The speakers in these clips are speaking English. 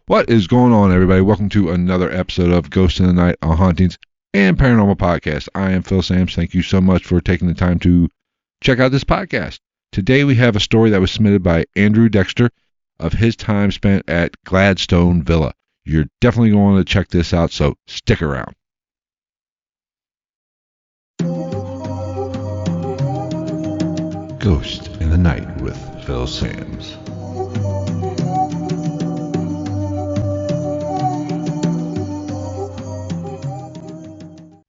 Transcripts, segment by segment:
What is going on, everybody? Welcome to another episode of Ghosts in the Night, a Hauntings and Paranormal Podcast. I am Phil Sams. Thank you so much for taking the time to check out this podcast. Today we have a story that was submitted by Andrew Dexter of his time spent at Gladstone Villa. You're definitely going to check this out, so stick around. Ghost in the Night with Phil Sams.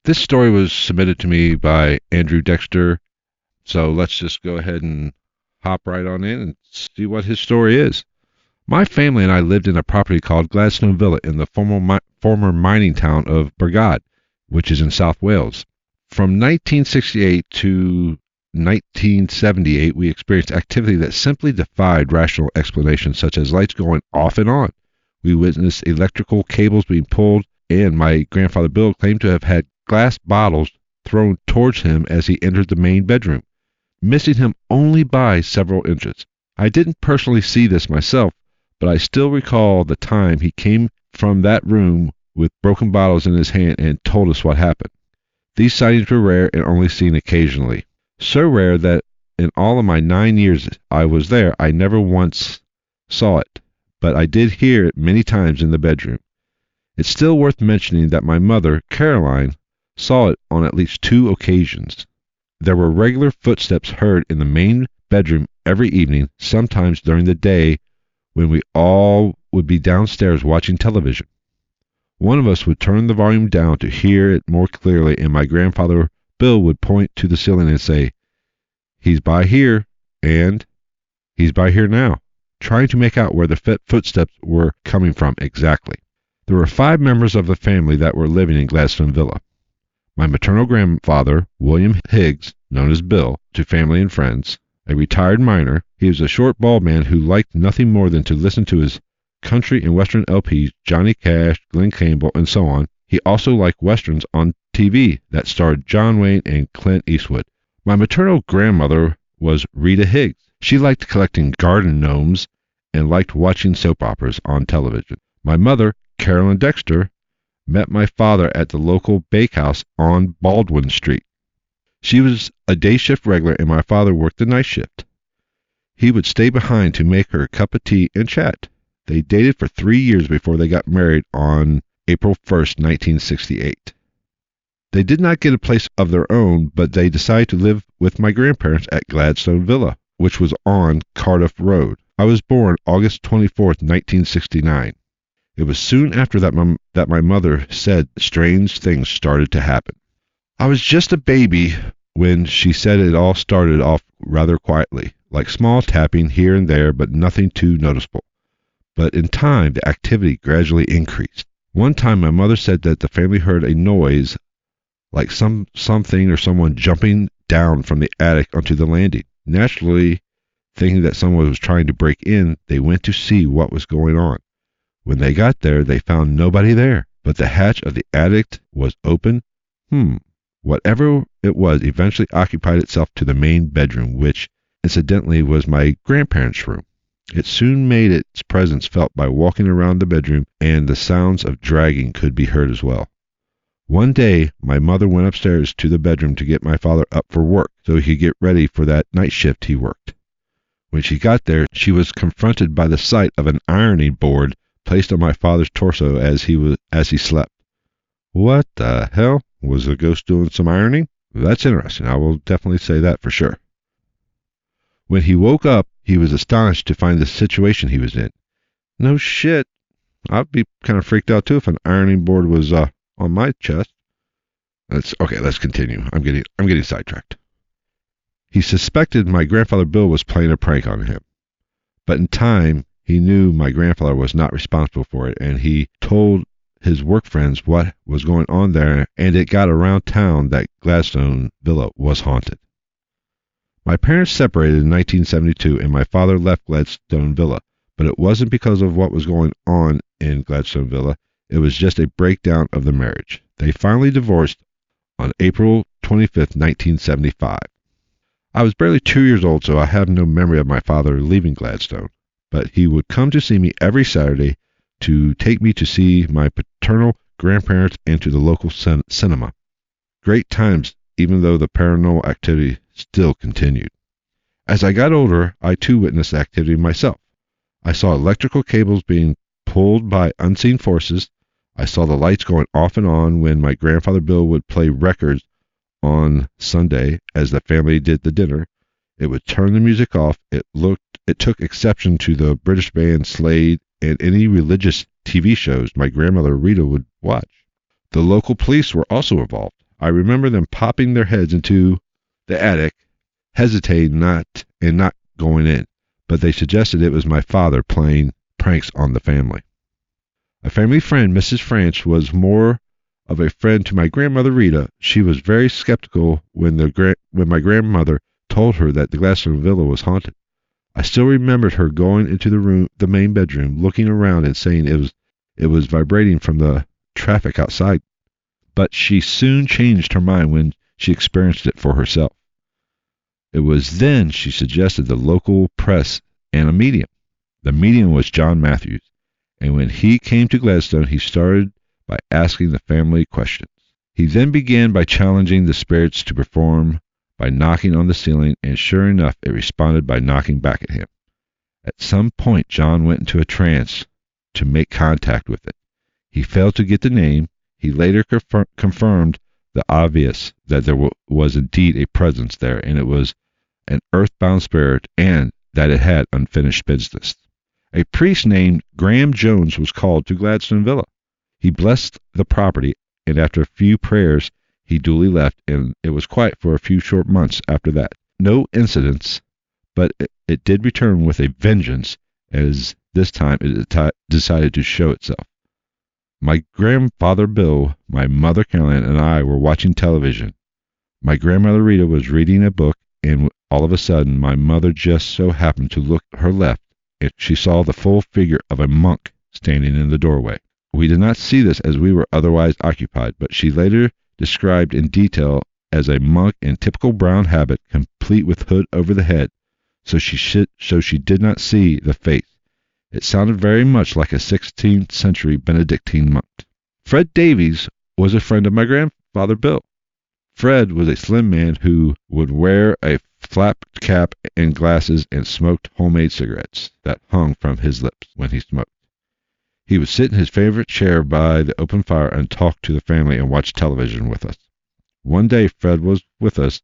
This story was submitted to me by Andrew Dexter, so let's just go ahead and hop right on in and see what his story is. My family and I lived in a property called Gladstone Villa in the former mining town of Bargoed, which is in South Wales. From 1968 to 1978, we experienced activity that simply defied rational explanation, such as lights going off and on. We witnessed electrical cables being pulled, and my grandfather Bill claimed to have had glass bottles thrown towards him as he entered the main bedroom, missing him only by several inches. I didn't personally see this myself, but I still recall the time he came from that room with broken bottles in his hand and told us what happened. These sightings were rare and only seen occasionally. So rare that in all of my 9 years I was there, I never once saw it, but I did hear it many times in the bedroom. It's still worth mentioning that my mother, Caroline, saw it on at least 2 occasions. There were regular footsteps heard in the main bedroom every evening, sometimes during the day when we all would be downstairs watching television. One of us would turn the volume down to hear it more clearly, and my grandfather Bill would point to the ceiling and say, "He's by here," and "He's by here now," trying to make out where the footsteps were coming from exactly. There were 5 members of the family that were living in Gladstone Villa. My maternal grandfather, William Higgs, known as Bill, to family and friends, a retired miner. He was a short, bald man who liked nothing more than to listen to his country and western LPs, Johnny Cash, Glen Campbell, and so on. He also liked westerns on TV that starred John Wayne and Clint Eastwood. My maternal grandmother was Rita Higgs. She liked collecting garden gnomes and liked watching soap operas on television. My mother, Carolyn Dexter, met my father at the local bakehouse on Baldwin Street. She was a day shift regular, and my father worked the night shift. He would stay behind to make her a cup of tea and chat. They dated for 3 years before they got married on April 1st, 1968. They did not get a place of their own, but they decided to live with my grandparents at Gladstone Villa, which was on Cardiff Road. I was born August 24th, 1969. It was soon after that my mother said strange things started to happen. I was just a baby when she said it all started off rather quietly, like small tapping here and there, but nothing too noticeable. But in time, the activity gradually increased. One time my mother said that the family heard a noise like something or someone jumping down from the attic onto the landing. Naturally, thinking that someone was trying to break in, they went to see what was going on. When they got there, they found nobody there, but the hatch of the attic was open. Whatever it was eventually occupied itself to the main bedroom, which, incidentally, was my grandparents' room. It soon made its presence felt by walking around the bedroom, and the sounds of dragging could be heard as well. One day, my mother went upstairs to the bedroom to get my father up for work so he could get ready for that night shift he worked. When she got there, she was confronted by the sight of an ironing board placed on my father's torso as he slept. What the hell? Was the ghost doing some ironing? That's interesting. I will definitely say that for sure. When he woke up, he was astonished to find the situation he was in. No shit. I'd be kind of freaked out too if an ironing board was on my chest. Let's continue. I'm getting sidetracked. He suspected my grandfather Bill was playing a prank on him. But in time, he knew my grandfather was not responsible for it, and he told his work friends what was going on there, and it got around town that Gladstone Villa was haunted. My parents separated in 1972, and my father left Gladstone Villa, but it wasn't because of what was going on in Gladstone Villa. It was just a breakdown of the marriage. They finally divorced on April 25th, 1975. I was barely 2 years old, so I have no memory of my father leaving Gladstone, but he would come to see me every Saturday, to take me to see my paternal grandparents and to the local cinema. Great times, even though the paranormal activity still continued. As I got older, I too witnessed activity myself. I saw electrical cables being pulled by unseen forces. I saw the lights going off and on when my grandfather Bill would play records on Sunday as the family did the dinner. It would turn the music off. It took exception to the British band Slade and any religious TV shows my grandmother Rita would watch. The local police were also involved. I remember them popping their heads into the attic, hesitating not going in, but they suggested it was my father playing pranks on the family. A family friend, Mrs. France, was more of a friend to my grandmother Rita. She was very skeptical when my grandmother told her that the Gladstone Villa was haunted. I still remembered her going into the main bedroom, looking around and saying it was vibrating from the traffic outside. But she soon changed her mind when she experienced it for herself. It was then she suggested the local press and a medium. The medium was John Matthews, and when he came to Gladstone, he started by asking the family questions. He then began by challenging the spirits to perform by knocking on the ceiling, and sure enough, it responded by knocking back at him. At some point, John went into a trance to make contact with it. He failed to get the name. He later confirmed the obvious, that there was indeed a presence there, and it was an earthbound spirit, and that it had unfinished business. A priest named Graham Jones was called to Gladstone Villa. He blessed the property, and after a few prayers, he duly left, and it was quiet for a few short months after that. No incidents, but it did return with a vengeance, as this time it decided to show itself. My grandfather Bill, my mother Caroline, and I were watching television. My grandmother Rita was reading a book, and all of a sudden my mother just so happened to look her left, and she saw the full figure of a monk standing in the doorway. We did not see this as we were otherwise occupied, but she later described in detail as a monk in typical brown habit, complete with hood over the head, so she did not see the face. It sounded very much like a 16th century Benedictine monk. Fred Davies was a friend of my grandfather Bill. Fred was a slim man who would wear a flap cap and glasses and smoked homemade cigarettes that hung from his lips when he smoked. He would sit in his favorite chair by the open fire and talk to the family and watch television with us. One day Fred was with us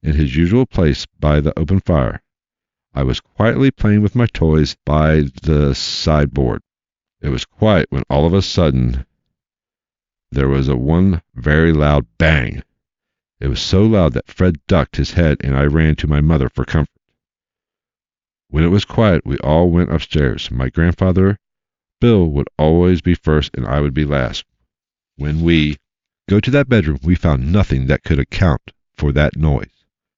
in his usual place by the open fire. I was quietly playing with my toys by the sideboard. It was quiet when all of a sudden there was one very loud bang. It was so loud that Fred ducked his head and I ran to my mother for comfort. When it was quiet, we all went upstairs. My grandfather Bill would always be first and I would be last. When we go to that bedroom, we found nothing that could account for that noise.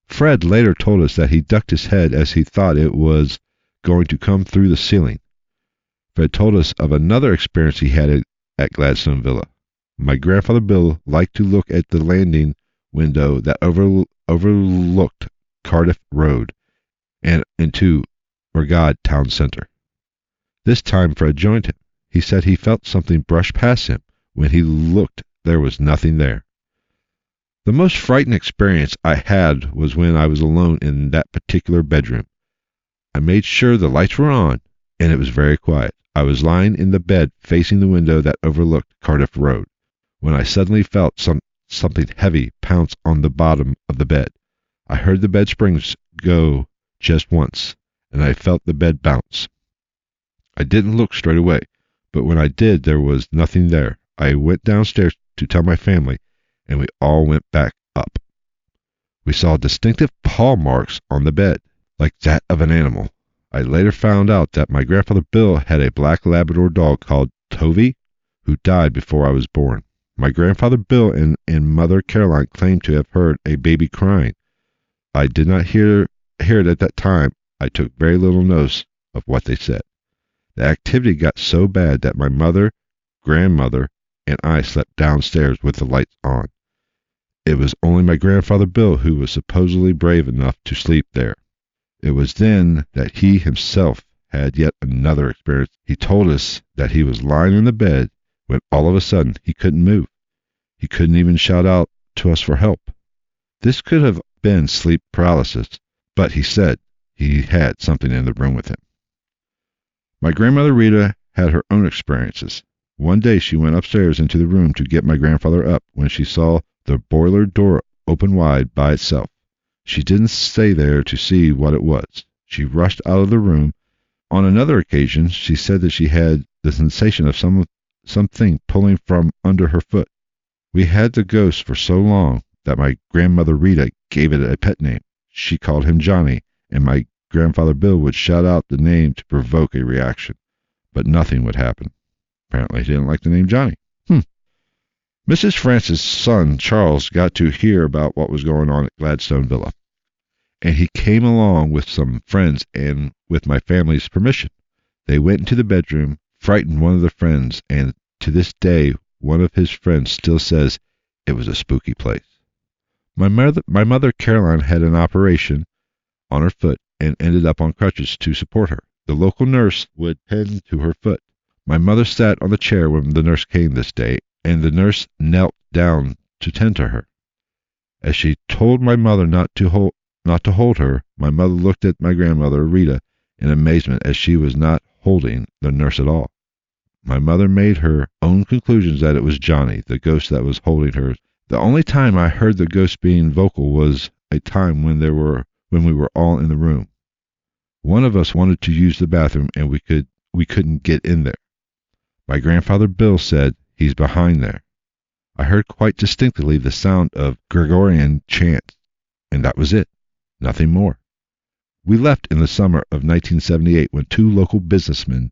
Fred later told us that he ducked his head as he thought it was going to come through the ceiling. Fred told us of another experience he had at Gladstone Villa. My grandfather Bill liked to look at the landing window that overlooked Cardiff Road and into Bargoed town center. This time Fred joined him. He said he felt something brush past him. When he looked, there was nothing there. The most frightening experience I had was when I was alone in that particular bedroom. I made sure the lights were on, and it was very quiet. I was lying in the bed facing the window that overlooked Cardiff Road, when I suddenly felt something heavy pounce on the bottom of the bed. I heard the bed springs go just once, and I felt the bed bounce. I didn't look straight away, but when I did, there was nothing there. I went downstairs to tell my family, and we all went back up. We saw distinctive paw marks on the bed, like that of an animal. I later found out that my grandfather Bill had a black Labrador dog called Tovey, who died before I was born. My grandfather Bill and mother Caroline claimed to have heard a baby crying. I did not hear it at that time. I took very little notice of what they said. The activity got so bad that my mother, grandmother, and I slept downstairs with the lights on. It was only my grandfather Bill who was supposedly brave enough to sleep there. It was then that he himself had yet another experience. He told us that he was lying in the bed when all of a sudden he couldn't move. He couldn't even shout out to us for help. This could have been sleep paralysis, but he said he had something in the room with him. My grandmother Rita had her own experiences. One day she went upstairs into the room to get my grandfather up when she saw the boiler door open wide by itself. She didn't stay there to see what it was. She rushed out of the room. On another occasion, she said that she had the sensation of something pulling from under her foot. We had the ghost for so long that my grandmother Rita gave it a pet name. She called him Johnny, and my grandfather Bill would shout out the name to provoke a reaction, but nothing would happen. Apparently he didn't like the name Johnny. Mrs. Francis' son, Charles, got to hear about what was going on at Gladstone Villa, and he came along with some friends and with my family's permission. They went into the bedroom, frightened one of the friends, and to this day, one of his friends still says it was a spooky place. My mother Caroline had an operation on her foot and ended up on crutches to support her. The local nurse would tend to her foot. My mother sat on the chair when the nurse came this day, and the nurse knelt down to tend to her. As she told my mother not to hold her, my mother looked at my grandmother Rita in amazement, as she was not holding the nurse at all. My mother made her own conclusions that it was Johnny, the ghost that was holding her. The only time I heard the ghost being vocal was a time when we were all in the room. One of us wanted to use the bathroom, and we couldn't get in there. My grandfather Bill said, "He's behind there." I heard quite distinctly the sound of Gregorian chants, and that was it. Nothing more. We left in the summer of 1978 when two local businessmen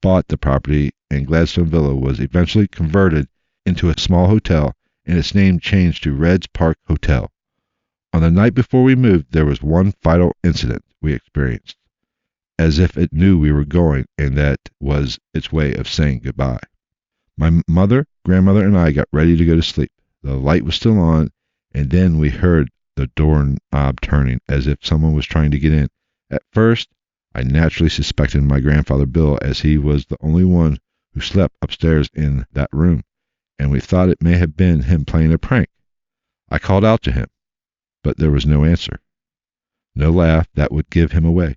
bought the property, and Gladstone Villa was eventually converted into a small hotel, and its name changed to Red's Park Hotel. On the night before we moved, there was one vital incident we experienced, as if it knew we were going, and that was its way of saying goodbye. My mother, grandmother, and I got ready to go to sleep. The light was still on, and then we heard the doorknob turning, as if someone was trying to get in. At first, I naturally suspected my grandfather Bill, as he was the only one who slept upstairs in that room, and we thought it may have been him playing a prank. I called out to him, but there was no answer. No laugh that would give him away.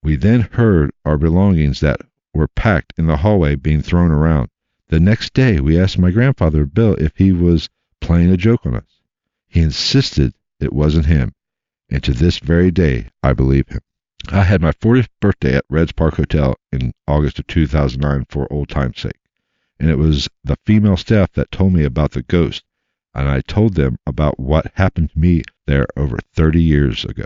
We then heard our belongings that were packed in the hallway being thrown around. The next day, we asked my grandfather Bill if he was playing a joke on us. He insisted it wasn't him, and to this very day, I believe him. I had my 40th birthday at Red's Park Hotel in August of 2009 for old time's sake, and it was the female staff that told me about the ghost, and I told them about what happened to me there over 30 years ago.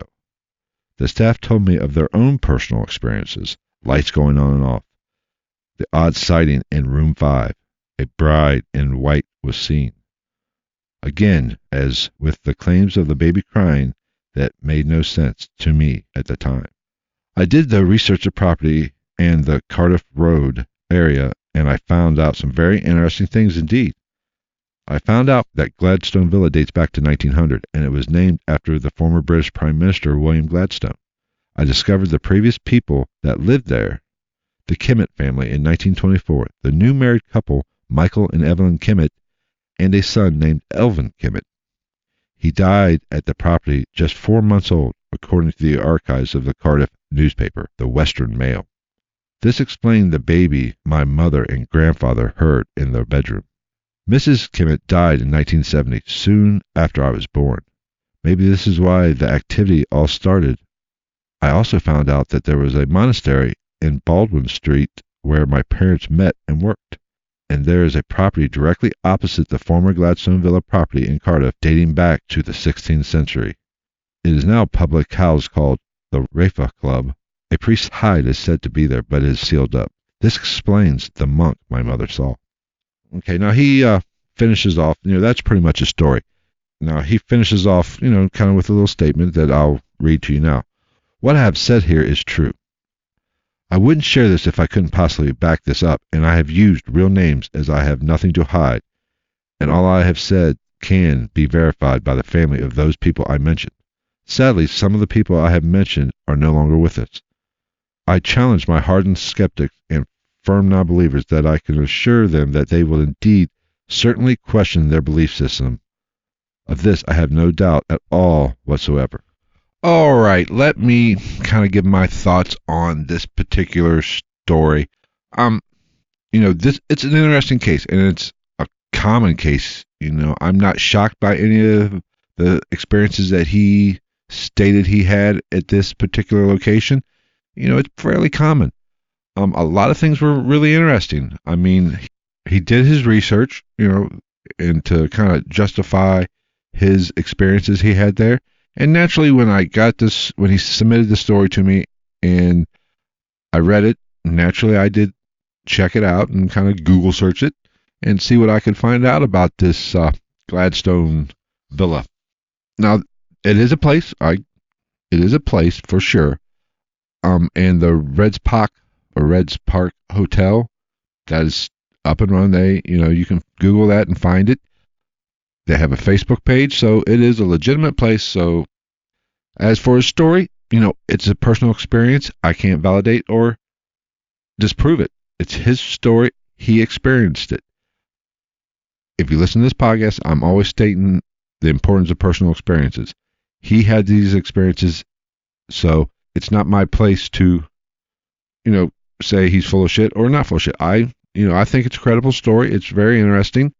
The staff told me of their own personal experiences, lights going on and off. The odd sighting in room 5, a bride in white was seen. Again, as with the claims of the baby crying, that made no sense to me at the time. I did the research the property and the Cardiff Road area, and I found out some very interesting things indeed. I found out that Gladstone Villa dates back to 1900, and it was named after the former British Prime Minister William Gladstone. I discovered the previous people that lived there, the Kimmitt family in 1924, the new married couple Michael and Evelyn Kimmitt, and a son named Elvin Kimmitt. He died at the property just 4 months old, according to the archives of the Cardiff newspaper, the Western Mail. This explained the baby my mother and grandfather heard in their bedroom. Mrs. Kimmitt died in 1970, soon after I was born. Maybe this is why the activity all started. I also found out that there was a monastery in Baldwin Street where my parents met and worked, and there is a property directly opposite the former Gladstone Villa property in Cardiff dating back to the 16th century. It is now a public house called the Rafa Club. A priest's hide is said to be there, but it is sealed up. This explains the monk my mother saw. Okay, now he finishes off, that's pretty much his story. Now he finishes off, kind of with a little statement that I'll read to you now. What I have said here is true. I wouldn't share this if I couldn't possibly back this up, and I have used real names as I have nothing to hide, and all I have said can be verified by the family of those people I mentioned. Sadly, some of the people I have mentioned are no longer with us. I challenge my hardened skeptics and firm non-believers that I can assure them that they will indeed certainly question their belief system. Of this, I have no doubt at all whatsoever. All right, let me kind of give my thoughts on this particular story. This it's an interesting case, and it's a common case. I'm not shocked by any of the experiences that he stated he had at this particular location. It's fairly common. A lot of things were really interesting. I mean, he did his research, and to kind of justify his experiences he had there. And naturally, when he submitted the story to me and I read it, naturally I did check it out and kind of Google search it and see what I could find out about this Gladstone Villa. Now, it is a place. It is a place for sure. And the Reds Park Hotel, that is up and running. You can Google that and find it. They have a Facebook page, so it is a legitimate place. So, as for his story, it's a personal experience. I can't validate or disprove it. It's his story. He experienced it. If you listen to this podcast, I'm always stating the importance of personal experiences. He had these experiences, so it's not my place to, say he's full of shit or not full of shit. I think it's a credible story. It's very interesting.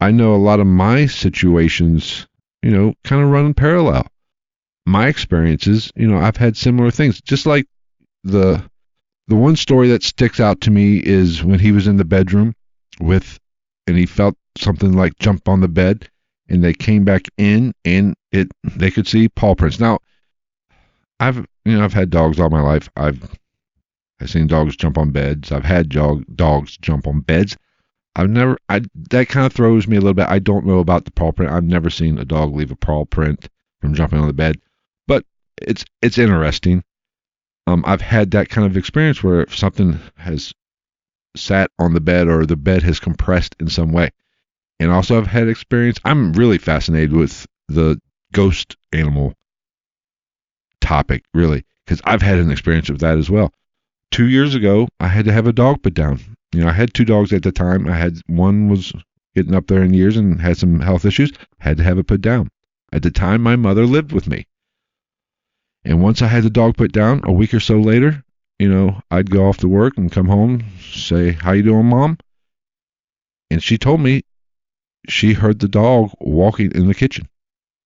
I know a lot of my situations, kind of run parallel. My experiences, I've had similar things. Just like the one story that sticks out to me is when he was in the bedroom and he felt something like jump on the bed, and they came back in and they could see paw prints. Now, I've had dogs all my life. I've seen dogs jump on beds. I've had dogs jump on beds. That kind of throws me a little bit. I don't know about the paw print. I've never seen a dog leave a paw print from jumping on the bed, but it's interesting. I've had that kind of experience where something has sat on the bed or the bed has compressed in some way. And also I've had experience. I'm really fascinated with the ghost animal topic, really, because I've had an experience of that as well. 2 years ago, I had to have a dog put down. I had 2 dogs at the time. One was getting up there in years and had some health issues. Had to have it put down. At the time, my mother lived with me. And once I had the dog put down, a week or so later, I'd go off to work and come home, say, "How you doing, Mom?" And she told me she heard the dog walking in the kitchen.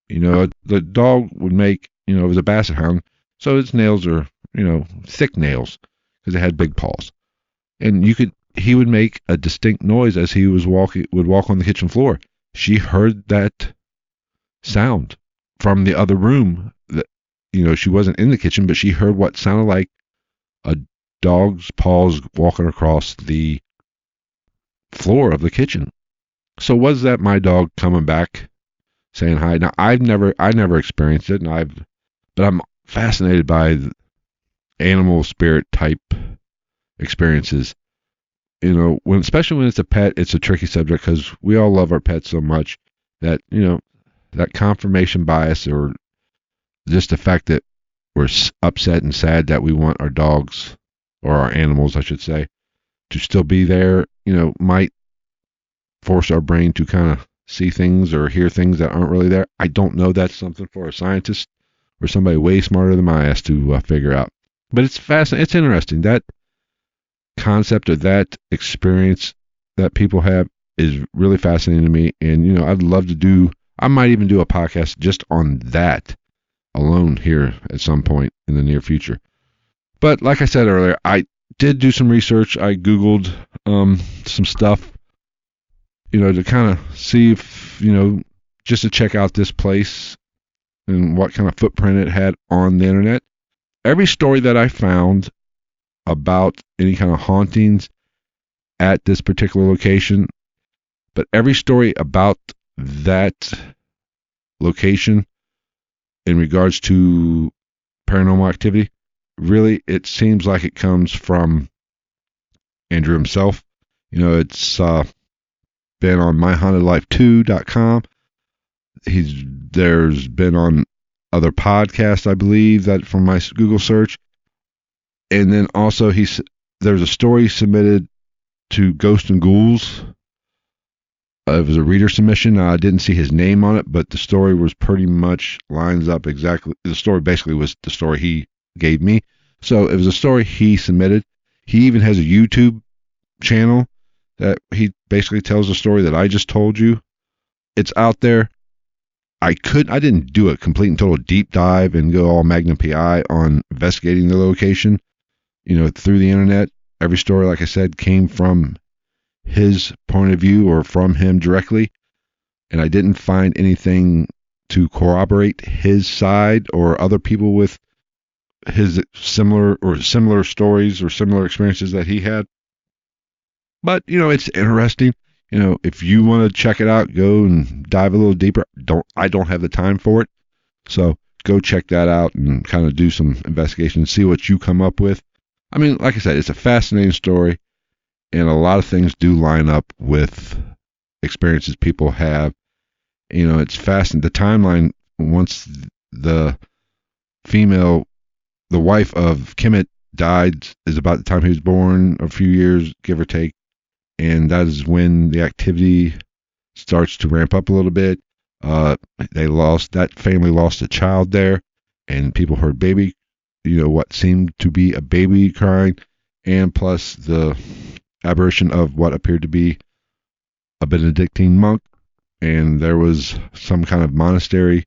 The dog would make, it was a basset hound, so its nails are, thick nails because it had big paws. And he would make a distinct noise as he would walk on the kitchen floor. She heard that sound from the other room. That she wasn't in the kitchen, but she heard what sounded like a dog's paws walking across the floor of the kitchen. So was that my dog coming back saying hi? Now I never experienced it, but I'm fascinated by animal spirit type experiences. Especially when it's a pet, it's a tricky subject because we all love our pets so much that that confirmation bias, or just the fact that we're upset and sad that we want our dogs, or our animals, I should say, to still be there, might force our brain to kind of see things or hear things that aren't really there. I don't know. That's something for a scientist or somebody way smarter than my ass to figure out. But it's fascinating. It's interesting. That concept of that experience that people have is really fascinating to me. And, I'd love to I might even do a podcast just on that alone here at some point in the near future. But like I said earlier, I did do some research. I Googled some stuff, to kind of see if, just to check out this place and what kind of footprint it had on the internet. Every story that I found about any kind of hauntings at this particular location, but every story about that location in regards to paranormal activity, really, it seems like it comes from Andrew himself. It's been on myhauntedlife2.com. There's been on other podcasts, I believe, that from my Google search. And then also there's a story submitted to Ghost and Ghouls. It was a reader submission. I didn't see his name on it, but the story was pretty much lines up exactly. The story basically was the story he gave me. So it was a story he submitted. He even has a YouTube channel that he basically tells the story that I just told you. It's out there. I didn't do a complete and total deep dive and go all Magnum PI on investigating the location, through the internet. Every story, like I said, came from his point of view or from him directly. And I didn't find anything to corroborate his side or other people with his similar stories or similar experiences that he had. But, it's interesting. If you want to check it out, go and dive a little deeper. I don't have the time for it. So go check that out and kind of do some investigation and see what you come up with. I mean, like I said, it's a fascinating story, and a lot of things do line up with experiences people have. It's fascinating. The timeline, once the wife of Kemet died, is about the time he was born, a few years, give or take. And that is when the activity starts to ramp up a little bit. That family lost a child there, and people heard what seemed to be a baby crying, and plus the apparition of what appeared to be a Benedictine monk. And there was some kind of monastery,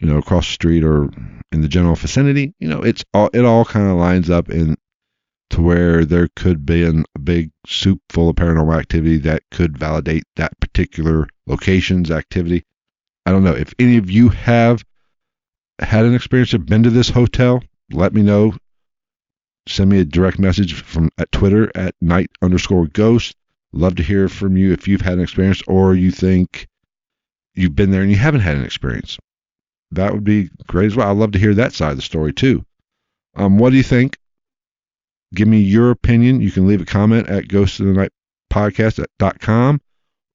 across the street or in the general vicinity. It all kind of lines up to where there could be a big soup full of paranormal activity that could validate that particular location's activity. I don't know. If any of you have had an experience or been to this hotel, let me know. Send me a direct message at Twitter at @night_ghost. Love to hear from you if you've had an experience or you think you've been there and you haven't had an experience. That would be great as well. I'd love to hear that side of the story too. What do you think? Give me your opinion. You can leave a comment at ghostinthenightpodcast.com,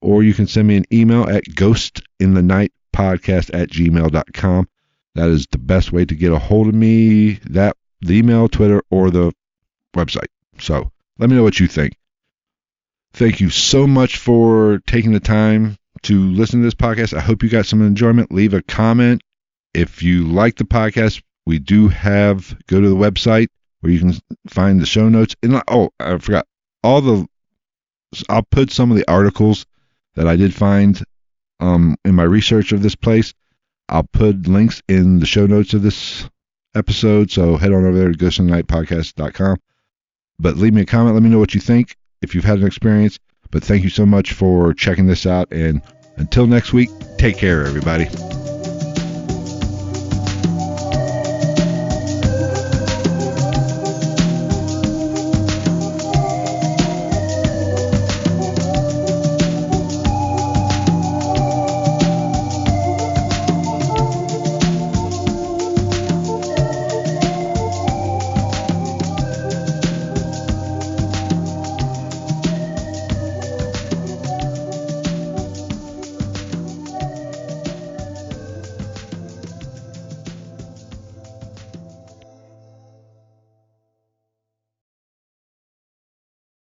or you can send me an email at ghostinthenightpodcast@gmail.com. That is the best way to get a hold of me, the email, Twitter, or the website. So let me know what you think. Thank you so much for taking the time to listen to this podcast. I hope you got some enjoyment. Leave a comment. If you like the podcast, we do go to the website where you can find the show notes. And I forgot, I'll put some of the articles that I did find in my research of this place. I'll put links in the show notes of this episode, so head on over there to ghostinthenightpodcast.com. But leave me a comment. Let me know what you think if you've had an experience. But thank you so much for checking this out, and until next week, take care, everybody.